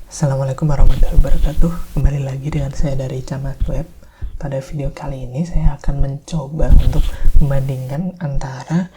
Assalamualaikum warahmatullahi wabarakatuh. Kembali lagi dengan saya dari Camat Web. Pada video kali ini saya akan mencoba untuk membandingkan antara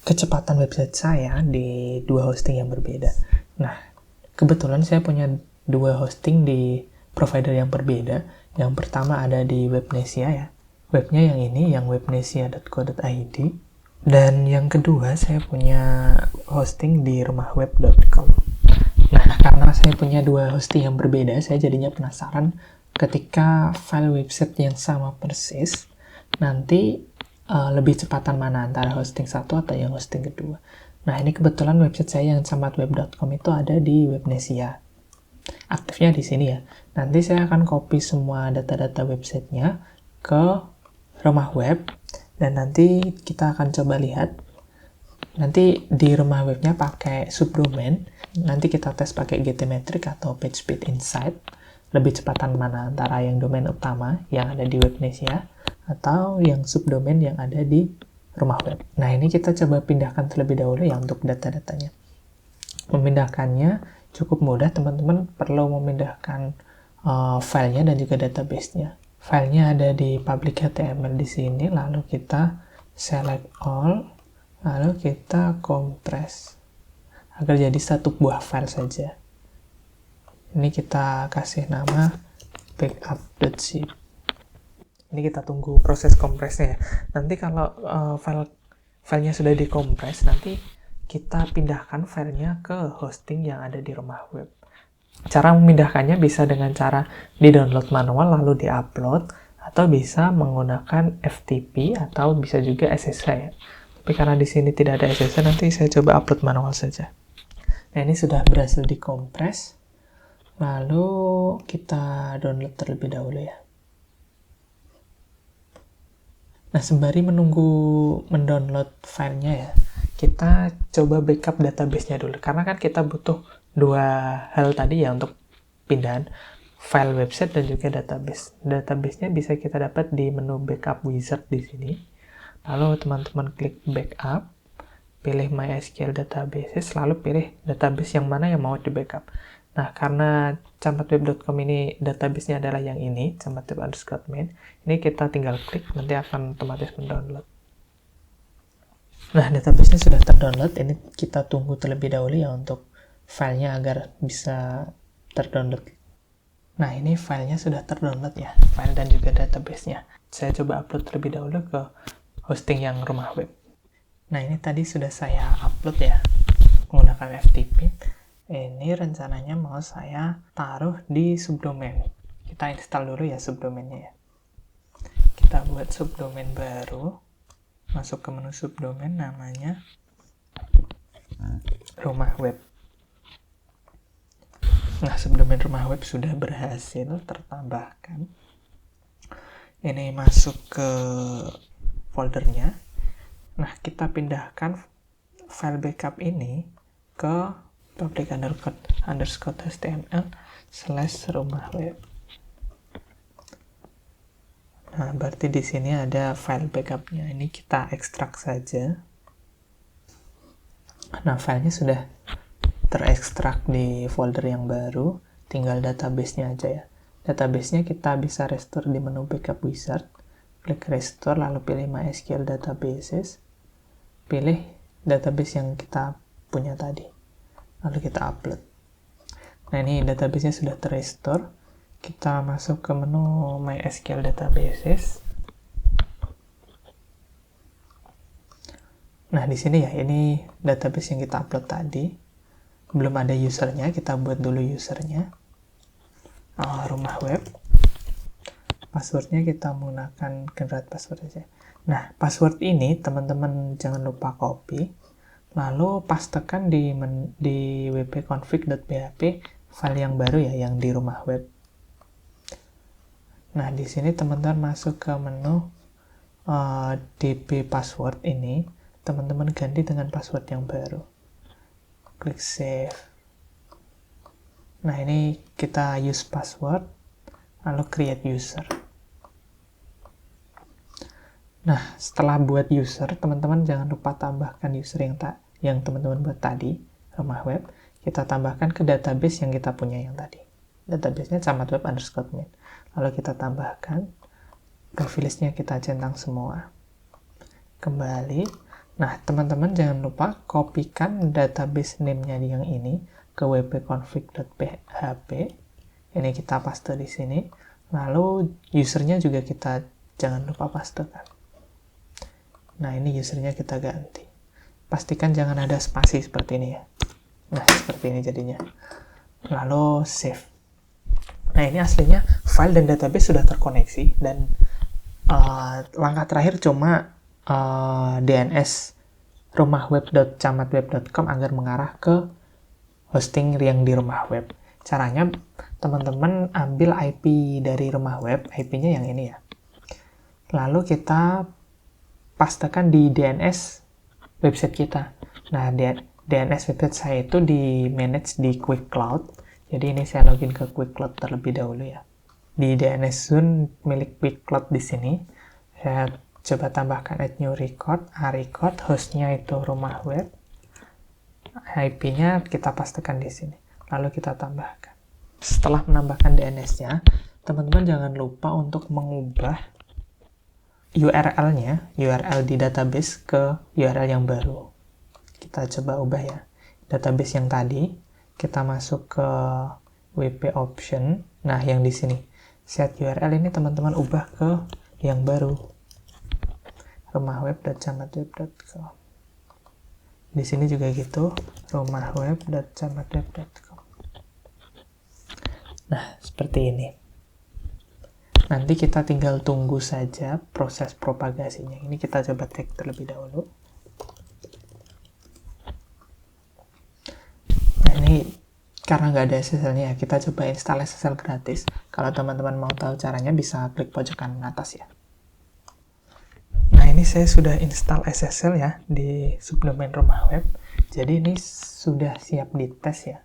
kecepatan website saya di dua hosting yang berbeda. Nah, kebetulan saya punya dua hosting di provider yang berbeda. Yang pertama ada di Webnesia ya. Webnya yang ini, yang webnesia.co.id. Dan yang kedua saya punya hosting di rumahweb.com. Nah, karena saya punya dua hosting yang berbeda, saya jadinya penasaran ketika file website yang sama persis, nanti lebih cepatan mana antara hosting satu atau yang hosting kedua. Nah, ini kebetulan website saya yang camatweb.com itu ada di Webnesia. Aktifnya di sini ya. Nanti saya akan copy semua data-data websitenya ke rumah web, dan nanti kita akan coba lihat. Nanti di rumah webnya pakai subdomain, nanti kita tes pakai GTmetrix atau PageSpeed Insight. Lebih cepatan mana antara yang domain utama yang ada di Webnesia atau yang subdomain yang ada di rumah web. Nah, ini kita coba pindahkan terlebih dahulu ya untuk data-datanya. Memindahkannya cukup mudah, teman-teman perlu memindahkan filenya dan juga database-nya. Filenya ada di public HTML di sini, lalu kita select all, lalu kita compress agar jadi satu buah file saja. Ini kita kasih nama backup.zip. Ini kita tunggu proses kompresnya ya. Nanti kalau filenya sudah dikompres, nanti kita pindahkan filenya ke hosting yang ada di rumah web. Cara memindahkannya bisa dengan cara di-download manual lalu di-upload, atau bisa menggunakan FTP atau bisa juga SSH ya. Tapi karena di sini tidak ada SSH, nanti saya coba upload manual saja. Nah, ini sudah berhasil dikompres. Lalu kita download terlebih dahulu ya. Nah, sembari menunggu mendownload filenya ya, kita coba backup database-nya dulu. Karena kan kita butuh dua hal tadi ya untuk pindahan file website dan juga database. Database-nya bisa kita dapat di menu backup wizard di sini. Lalu teman-teman klik backup, pilih MySQL databases, lalu pilih database yang mana yang mau di backup. Nah, karena camatweb.com ini database-nya adalah yang ini, camatweb_main, ini kita tinggal klik, nanti akan otomatis mendownload. Nah, database-nya sudah terdownload, ini kita tunggu terlebih dahulu ya untuk filenya agar bisa terdownload. Nah, ini filenya sudah terdownload ya, file dan juga database-nya. Saya coba upload terlebih dahulu ke hosting yang rumah web. Nah, ini tadi sudah saya upload ya, menggunakan FTP. Ini rencananya mau saya taruh di subdomain. Kita install dulu ya subdomainnya ya. Kita buat subdomain baru, masuk ke menu subdomain, namanya rumah web. Nah, subdomain rumah web sudah berhasil tertambahkan. Ini masuk ke foldernya. Nah, kita pindahkan file backup ini ke public underscore html/rumah web. Nah, berarti di sini ada file backupnya. Ini kita ekstrak saja. Nah, filenya sudah terekstrak di folder yang baru. Tinggal database-nya aja ya. Database-nya kita bisa restore di menu backup wizard. Klik restore, lalu pilih MySQL databases. Pilih database yang kita punya tadi. Lalu kita upload. Nah, ini database-nya sudah terrestore. Kita masuk ke menu MySQL databases. Nah, di sini ya, ini database yang kita upload tadi. Belum ada usernya, kita buat dulu usernya. Rumah web. Passwordnya kita menggunakan generate password aja. Nah, password ini teman-teman jangan lupa copy. Lalu pastekan di wp-config.php file yang baru ya, yang di rumah web. Nah, di sini teman-teman masuk ke menu db password ini, teman-teman ganti dengan password yang baru. Klik save. Nah, ini kita use password, lalu create user. Nah, setelah buat user, teman-teman jangan lupa tambahkan user yang teman-teman buat tadi, rumah web. kita tambahkan ke database yang kita punya yang tadi. Database-nya camatweb_main. Lalu kita tambahkan, privilege-nya kita centang semua. Kembali. Nah, teman-teman jangan lupa kopikan database name-nya yang ini ke wp-config.php. Ini kita paste di sini. Lalu usernya juga kita jangan lupa pastekan. Nah, ini usernya kita ganti. Pastikan jangan ada spasi seperti ini ya. Nah, seperti ini jadinya. Lalu save. Nah, ini aslinya file dan database sudah terkoneksi, dan langkah terakhir cuma DNS rumahweb.camatweb.com agar mengarah ke hosting yang di rumah web. Caranya, teman-teman ambil IP dari rumah web, IP-nya yang ini ya. Lalu kita pastekan di DNS website kita. Nah, DNS website saya itu di manage di Quick Cloud. Jadi ini saya login ke Quick Cloud terlebih dahulu ya. Di DNS zone milik Quick Cloud di sini, saya coba tambahkan add new record, record, hostnya itu rumah web, IP-nya kita pastekan di sini. Lalu kita tambahkan. Setelah menambahkan DNS-nya, teman-teman jangan lupa untuk mengubah URL-nya, URL di database ke URL yang baru. Kita coba ubah ya. Database yang tadi, kita masuk ke WP option. Nah, yang di sini, set URL ini teman-teman ubah ke yang baru. rumahweb.camatweb.com. Di sini juga gitu, rumahweb.camatweb.com. Nah, seperti ini. Nanti kita tinggal tunggu saja proses propagasinya. Ini kita coba cek terlebih dahulu. Nah, ini karena nggak ada SSL-nya, kita coba install SSL gratis. Kalau teman-teman mau tahu caranya, bisa klik pojok kanan atas ya. Nah, ini saya sudah install SSL ya di subdomain rumah web. Jadi ini sudah siap dites ya.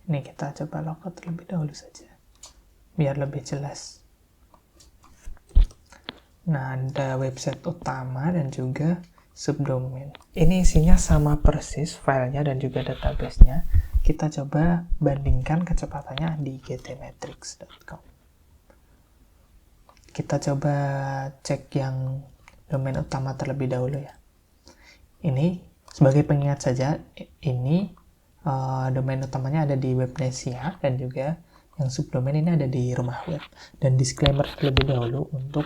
Ini kita coba logout terlebih dahulu saja, biar lebih jelas. Nah, ada website utama dan juga subdomain. Ini isinya sama persis filenya dan juga database-nya. Kita coba bandingkan kecepatannya di gtmetrix.com. Kita coba cek yang domain utama terlebih dahulu ya. Ini sebagai pengingat saja, ini domain utamanya ada di Webnesia, dan juga yang subdomain ini ada di rumah web. Dan disclaimer terlebih dahulu, untuk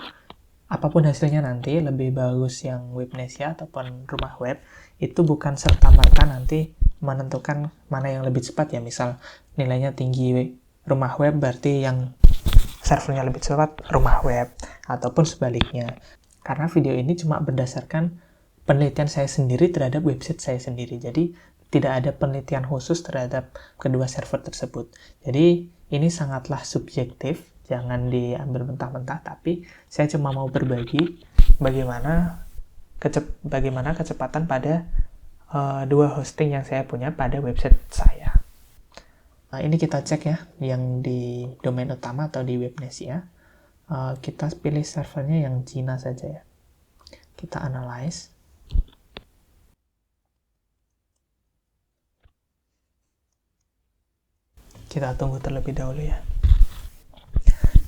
apapun hasilnya nanti, lebih bagus yang Webnesia ataupun rumah web, itu bukan serta-merta nanti menentukan mana yang lebih cepat ya. Misal nilainya tinggi rumah web, berarti yang servernya lebih cepat rumah web, ataupun sebaliknya. Karena video ini cuma berdasarkan penelitian saya sendiri terhadap website saya sendiri. Jadi tidak ada penelitian khusus terhadap kedua server tersebut. Jadi ini sangatlah subjektif, jangan diambil mentah-mentah, tapi saya cuma mau berbagi bagaimana kecepatan pada dua hosting yang saya punya pada website saya. Nah, ini kita cek ya, yang di domain utama atau di Webnesia. Kita pilih servernya yang Cina saja ya. Kita analyze. Kita tunggu terlebih dahulu ya.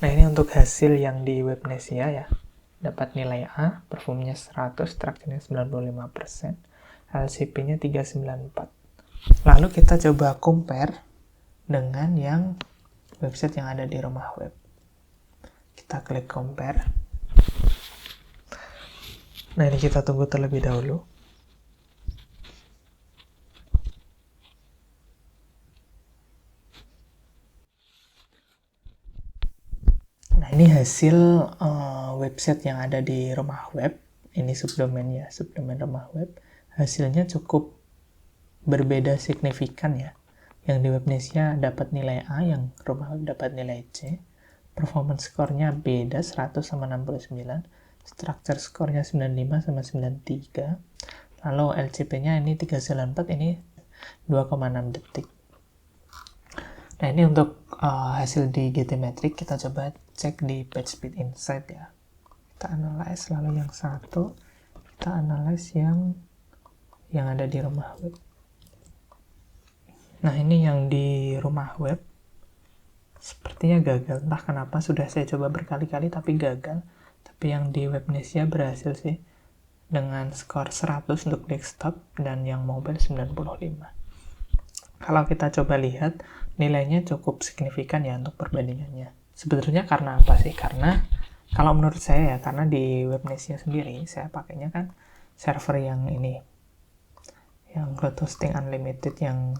Nah, ini untuk hasil yang di Webnesia ya. Dapat nilai A, performnya 100, structure-nya 95%, LCP-nya 394. Lalu kita coba compare dengan yang website yang ada di rumah web. Kita klik compare. Nah, ini kita tunggu terlebih dahulu. Nah, ini hasil website yang ada di rumah web. Ini subdomainnya, subdomain rumah web. Hasilnya cukup berbeda signifikan ya. Yang di Webnesia dapat nilai A, yang rumah web dapat nilai C. Performance score-nya beda, 100 sama 69. Structure score-nya 95 sama 93. Lalu LCP-nya ini 394, ini 2,6 detik. Nah, ini untuk hasil di GTmetrix. Kita coba cek di PageSpeed Insight ya. Kita analyze, lalu yang satu kita analyze yang ada di rumah web. Nah, ini yang di rumah web sepertinya gagal. Entah kenapa sudah saya coba berkali-kali tapi gagal. Tapi yang di Webnesia berhasil sih, dengan skor 100 untuk desktop dan yang mobile 95. Kalau kita coba lihat, nilainya cukup signifikan ya untuk perbandingannya. Sebetulnya karena apa sih? Karena kalau menurut saya ya, karena di Webnesia sendiri saya pakainya kan server yang ini, yang cloud hosting unlimited, yang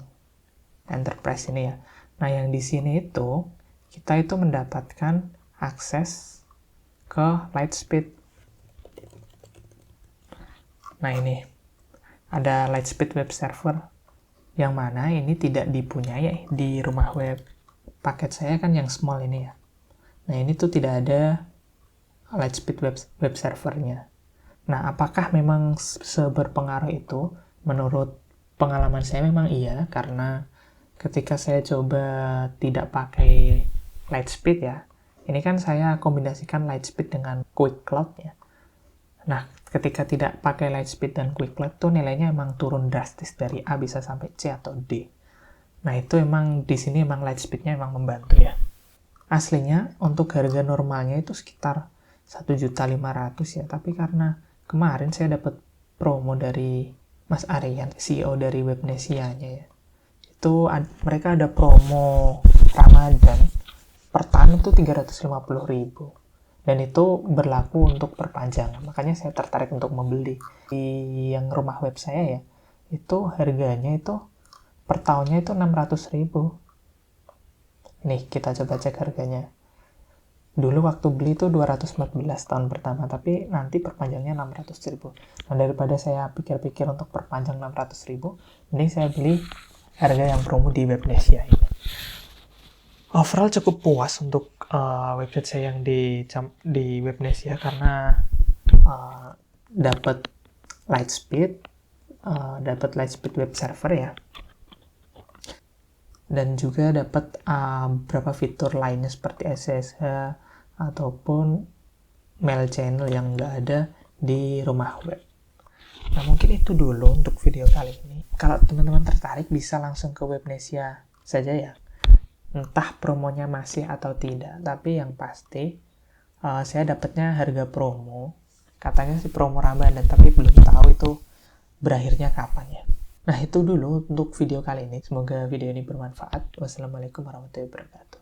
enterprise ini ya. Nah, yang di sini itu kita itu mendapatkan akses ke Lightspeed. Nah, ini ada Lightspeed web server yang mana ini tidak dipunyai di rumah web. Paket saya kan yang small ini ya. Nah, ini tuh tidak ada Lightspeed web servernya. Nah, apakah memang seberpengaruh itu? Menurut pengalaman saya memang iya, karena ketika saya coba tidak pakai Lightspeed ya, ini kan saya kombinasikan Lightspeed dengan Quick Cloud ya. Nah, ketika tidak pakai Lightspeed dan Quick Cloud tuh nilainya emang turun drastis dari A bisa sampai C atau D. Nah, itu emang di sini emang Lightspeed-nya emang membantu ya. Aslinya untuk harga normalnya itu sekitar 1.500.000 ya, tapi karena kemarin saya dapat promo dari Mas Aryan, CEO dari Webnesia-nya ya. Itu mereka ada promo Ramadan per tahun itu 350.000. Dan itu berlaku untuk perpanjangan. Makanya saya tertarik untuk membeli. Di yang rumah web saya ya, itu harganya itu per tahunnya itu 600.000. Nih, kita coba cek harganya. Dulu waktu beli itu 214 tahun pertama, tapi nanti perpanjangnya 600.000. Nah, daripada saya pikir-pikir untuk perpanjang 600.000, mending saya beli harga yang promo di Webnesia ini. Overall cukup puas untuk website saya yang di Webnesia karena dapat Lightspeed, dapat Lightspeed web server ya, dan juga dapat beberapa fitur lainnya seperti SSH ataupun mail channel yang nggak ada di rumah web. Nah, mungkin itu dulu untuk video kali ini. Kalau teman-teman tertarik bisa langsung ke Webnesia saja ya. Entah promonya masih atau tidak, tapi yang pasti saya dapatnya harga promo. Katanya sih promo Ramadan, tapi belum tahu itu berakhirnya kapan ya. Nah, itu dulu untuk video kali ini. Semoga video ini bermanfaat. Wassalamualaikum warahmatullahi wabarakatuh.